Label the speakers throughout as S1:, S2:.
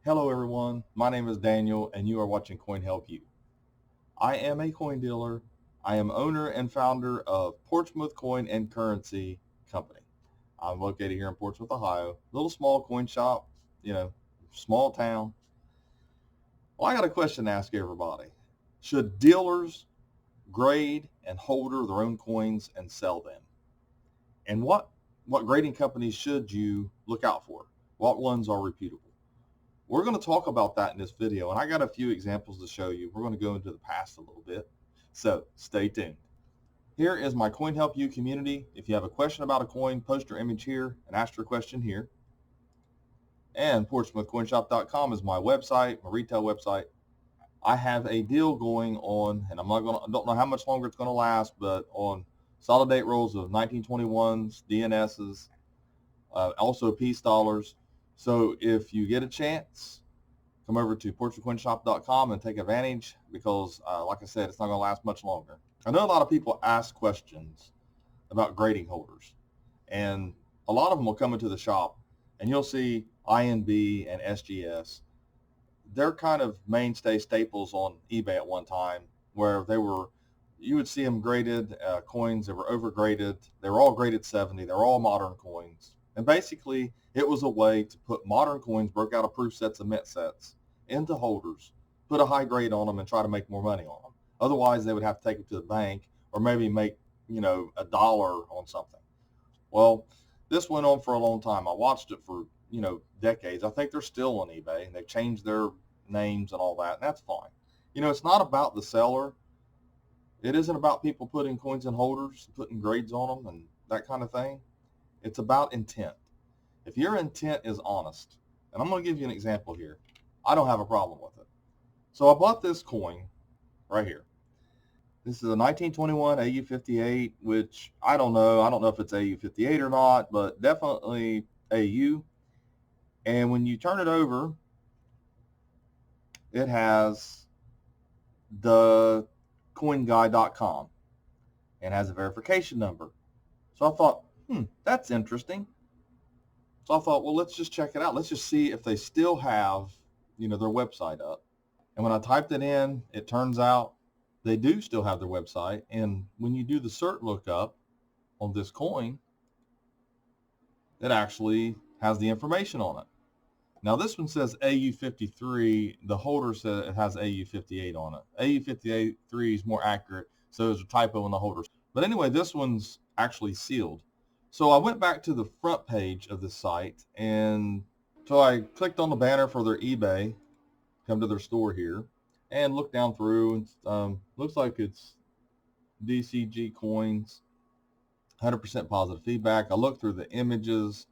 S1: Hello everyone, my name is Daniel and you are watching Coin Help You. I am a coin dealer. I am owner and founder of Portsmouth Coin and Currency Company. I'm located here in Portsmouth, Ohio. Little small coin shop, you know, small town. Well, I got a question to ask everybody. Should dealers grade and holder their own coins and sell them? And what grading companies should you look out for? What ones are reputable? We're going to talk about that in this video, and I got a few examples to show you. We're going to go into the past a little bit, so stay tuned. Here is my Coin Help You community. If you have a question about a coin, post your image here and ask your question here. And PortsmouthCoinShop.com is my website, my retail website. I have a deal going on, and I don't know how much longer it's going to last, but on solid date rolls of 1921s, DNSs, also peace dollars. So if you get a chance, come over to PortsmouthCoinShop.com and take advantage because, like I said, it's not going to last much longer. I know a lot of people ask questions about grading holders, and a lot of them will come into the shop, and you'll see INB and SGS. They're kind of mainstay staples on eBay at one time, where you would see them graded coins that were overgraded. They were all graded 70. They're all modern coins. And basically, it was a way to put modern coins, broke out of proof sets and mint sets, into holders, put a high grade on them, and try to make more money on them. Otherwise, they would have to take it to the bank or maybe make, $1 on something. Well, this went on for a long time. I watched it for, decades. I think they're still on eBay, and they've changed their names and all that, and that's fine. It's not about the seller. It isn't about people putting coins in holders, putting grades on them and that kind of thing. It's about intent. If your intent is honest, and I'm going to give you an example here, I don't have a problem with it. So I bought this coin right here. This is a 1921 AU58, which I don't know. I don't know if it's AU58 or not, but definitely AU. And when you turn it over, it has the coinguy.com and has a verification number. So I thought, that's interesting. So I thought, well, let's just check it out. Let's just see if they still have, their website up. And when I typed it in, it turns out they do still have their website. And when you do the cert lookup on this coin, it actually has the information on it. Now this one says AU53. The holder says it has AU58 on it. AU53 is more accurate, so there's a typo in the holder. But anyway, this one's actually sealed. So I went back to the front page of the site, and so I clicked on the banner for their eBay, come to their store here, and look down through, and looks like it's DCG coins, 100% positive feedback. I look through the images,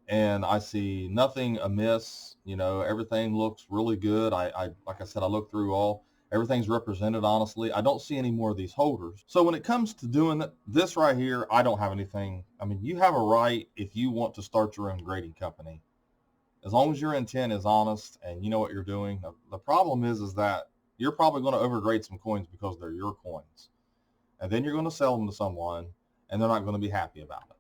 S1: and I see nothing amiss. Everything looks really good. Like I said, I look through everything's represented honestly. I don't see any more of these holders. So when it comes to doing this right here, I don't have anything. I mean, you have a right if you want to start your own grading company, as long as your intent is honest and you know what you're doing. The problem is that you're probably going to overgrade some coins because they're your coins, and then you're going to sell them to someone, and they're not going to be happy about it.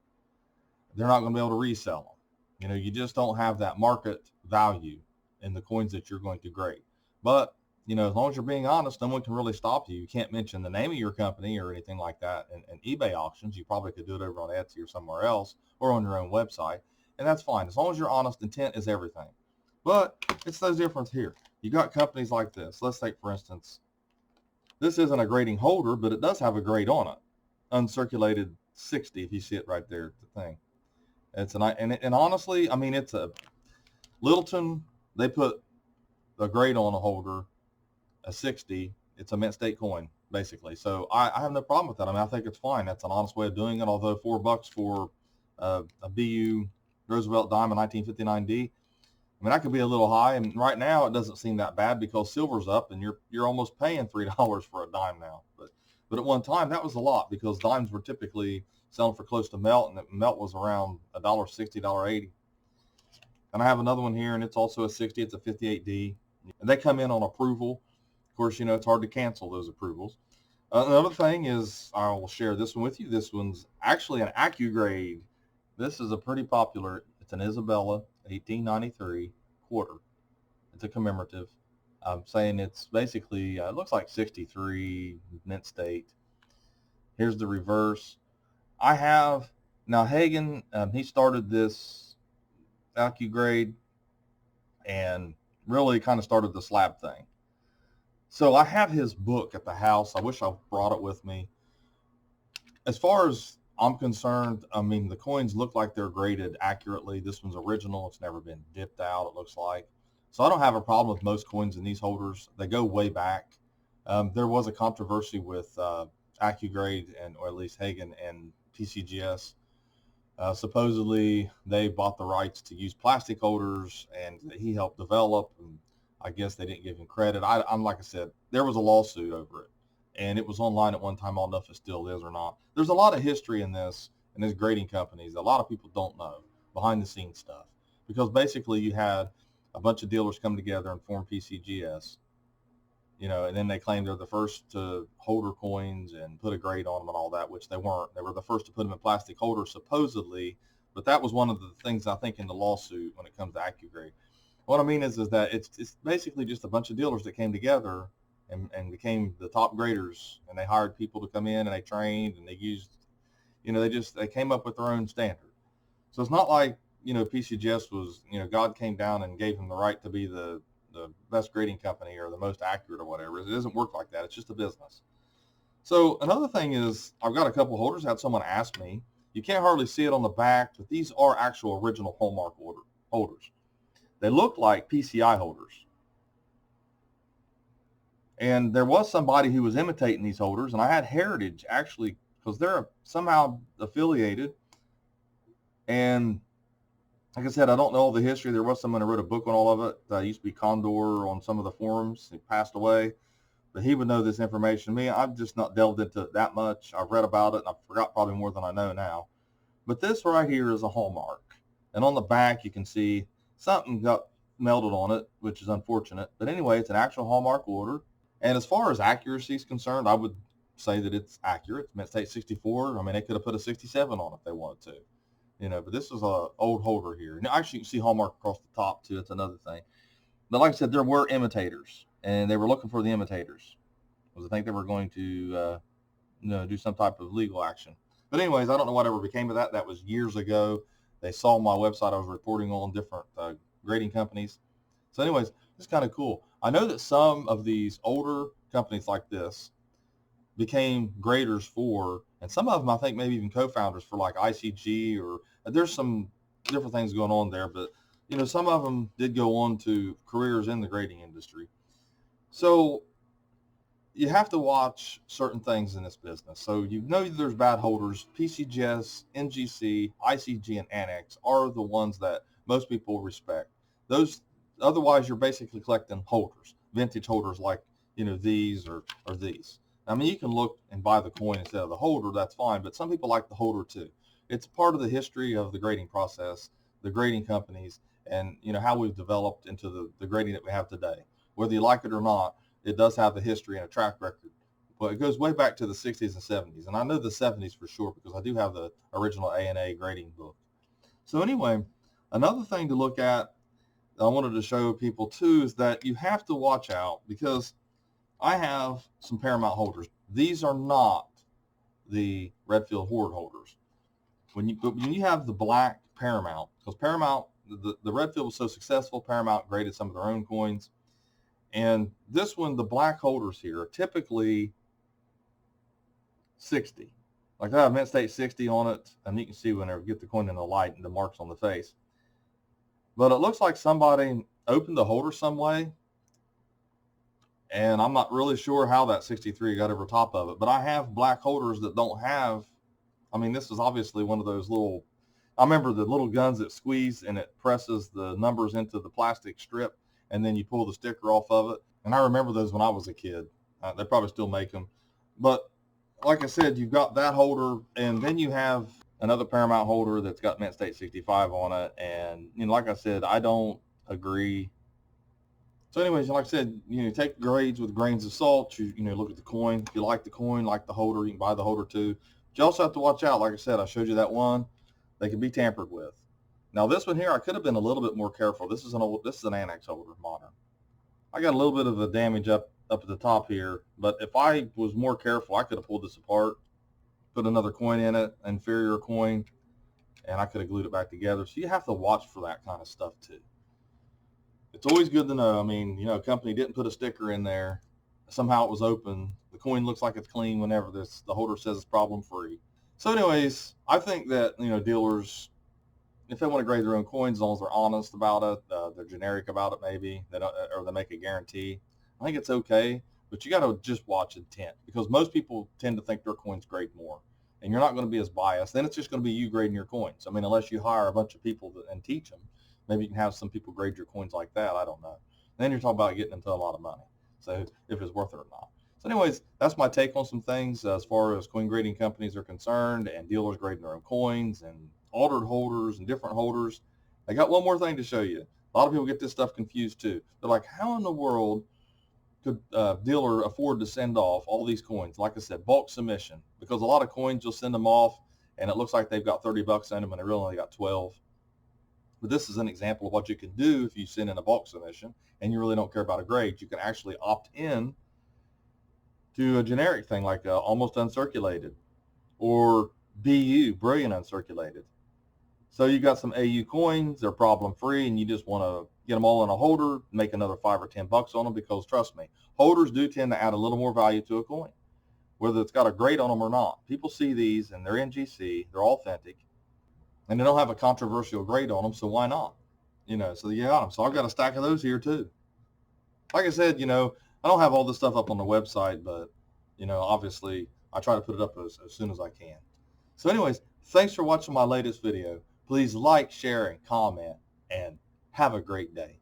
S1: They're not going to be able to resell them. You just don't have that market value in the coins that you're going to grade. But as long as you're being honest, no one can really stop you. You can't mention the name of your company or anything like that in eBay auctions. You probably could do it over on Etsy or somewhere else or on your own website, and that's fine. As long as you're honest, intent is everything. But it's no difference here. You got companies like this. Let's take, for instance, this isn't a grading holder, but it does have a grade on it. Uncirculated 60, if you see it right there, the thing. And honestly, I mean, it's a Littleton. They put a grade on a holder, a 60. It's a mint state coin, basically. So I have no problem with that. I mean, I think it's fine. That's an honest way of doing it. Although $4 for a BU Roosevelt Diamond 1959D, I mean, that could be a little high. And right now, it doesn't seem that bad because silver's up, and you're almost paying $3 for a dime now. But at one time, that was a lot because dimes were typically selling for close to melt, and the melt was around $1.60, $1.80. And I have another one here, and it's also a 60. It's a 58D, and they come in on approval. Of course, it's hard to cancel those approvals. Another thing is, I will share this one with you. This one's actually an AccuGrade. This is a pretty popular. It's an Isabella 1893 quarter. It's a commemorative. I'm saying it's basically, it looks like 63 mint state. Here's the reverse. I have, now Hagen, he started this AccuGrade and really kind of started the slab thing. So I have his book at the house. I wish I brought it with me. As far as I'm concerned, I mean, the coins look like they're graded accurately. This one's original. It's never been dipped out, it looks like. So I don't have a problem with most coins in these holders. They go way back. There was a controversy with AccuGrade, and or at least Hagen and PCGS. Supposedly, they bought the rights to use plastic holders, and he helped develop. And I guess they didn't give him credit. I'm like I said, there was a lawsuit over it, and it was online at one time. I don't know if it still is or not. There's a lot of history in this, and these grading companies. A lot of people don't know behind the scenes stuff, because basically you had a bunch of dealers come together and form PCGS, and then they claim they're the first to holder coins and put a grade on them and all that, which they weren't. They were the first to put them in plastic holders, supposedly, but that was one of the things I think in the lawsuit when it comes to AccuGrade. What I mean is that it's basically just a bunch of dealers that came together and became the top graders, and they hired people to come in and they trained and they used, they came up with their own standard. So it's not like, PCGS was, God came down and gave him the right to be the best grading company or the most accurate or whatever. It doesn't work like that. It's just a business. So another thing is, I've got a couple holders. I had someone ask me, you can't hardly see it on the back, but these are actual original Hallmark holders. They look like PCI holders. And there was somebody who was imitating these holders, and I had Heritage actually, because they're somehow affiliated. And like I said, I don't know all the history. There was someone who wrote a book on all of it. Used to be Condor on some of the forums. He passed away, but he would know this information. Me, I've just not delved into it that much. I've read about it, and I forgot probably more than I know now. But this right here is a Hallmark. And on the back, you can see something got melted on it, which is unfortunate. But anyway, it's an actual Hallmark order. And as far as accuracy is concerned, I would say that it's accurate. It's mint state 64. I mean, they could have put a 67 on it if they wanted to. But this is a old holder here. And actually, you can see Hallmark across the top, too. That's another thing. But like I said, there were imitators, and they were looking for the imitators, because I think they were going to do some type of legal action. But anyways, I don't know whatever became of that. That was years ago. They saw my website. I was reporting on different grading companies. So anyways, it's kind of cool. I know that some of these older companies like this became graders for, and some of them I think maybe even co-founders for, like ICG, or there's some different things going on there. But some of them did go on to careers in the grading industry. So you have to watch certain things in this business. So there's bad holders. PCGS, NGC, ICG, and Annex are the ones that most people respect. Those, otherwise you're basically collecting holders, vintage holders like these or these. I mean, you can look and buy the coin instead of the holder. That's fine, but some people like the holder too. It's part of the history of the grading process, the grading companies, and how we've developed into the grading that we have today. Whether you like it or not, it does have the history and a track record. But it goes way back to the 60s and 70s. And I know the 70s for sure, because I do have the original ANA grading book. So anyway, another thing to look at that I wanted to show people too is that you have to watch out, because I have some Paramount holders. These are not the Redfield Hoard holders. When you have the black Paramount, because Paramount, the Redfield was so successful, Paramount graded some of their own coins. And this one, the black holders here, are typically 60. Like I have mint state 60 on it, and you can see whenever you get the coin in the light and the marks on the face. But it looks like somebody opened the holder some way, and I'm not really sure how that 63 got over top of it. But I have black holders that don't have, I mean, this is obviously one of those little, I remember the little guns that squeeze and it presses the numbers into the plastic strip, and then you pull the sticker off of it. And I remember those when I was a kid. They probably still make them. But like I said, you've got that holder, and then you have another Paramount holder that's got mint state 65 on it. And like I said, I don't agree. So anyways, like I said, take grades with grains of salt. You look at the coin. If you like the coin, like the holder, you can buy the holder too. But you also have to watch out. Like I said, I showed you that one. They can be tampered with. Now this one here, I could have been a little bit more careful. This is an Annex holder, modern. I got a little bit of the damage up at the top here, but if I was more careful, I could have pulled this apart, put another coin in it, inferior coin, and I could have glued it back together. So you have to watch for that kind of stuff too. It's always good to know. I mean, you know, a company didn't put a sticker in there. Somehow it was open. The coin looks like it's clean whenever the holder says it's problem free. So anyways, I think that, you know, dealers, if they want to grade their own coins, as long as they're honest about it, they're generic about it maybe, they don't, or they make a guarantee, I think it's okay. But you got to just watch intent, because most people tend to think their coins grade more. And you're not going to be as biased. Then it's just going to be you grading your coins. I mean, unless you hire a bunch of people and teach them. Maybe you can have some people grade your coins like that. I don't know. Then you're talking about getting into a lot of money. So if it's worth it or not. So anyways, that's my take on some things as far as coin grading companies are concerned, and dealers grading their own coins, and altered holders and different holders. I got one more thing to show you. A lot of people get this stuff confused too. They're like, how in the world could a dealer afford to send off all these coins? Like I said, bulk submission, because a lot of coins you'll send them off and it looks like they've got 30 bucks in them and they really only got 12. But this is an example of what you can do if you send in a bulk submission and you really don't care about a grade. You can actually opt in to a generic thing like almost uncirculated, or BU, brilliant uncirculated. So you got some AU coins, they're problem free, and you just want to get them all in a holder, make another 5 or 10 bucks on them, because trust me, holders do tend to add a little more value to a coin, whether it's got a grade on them or not. People see these and they're NGC, they're authentic, and they don't have a controversial grade on them, so why not? You know, so you got them. So I've got a stack of those here too. Like I said, you know, I don't have all this stuff up on the website, but, you know, obviously I try to put it up as soon as I can. So anyways, thanks for watching my latest video. Please like, share, and comment, and have a great day.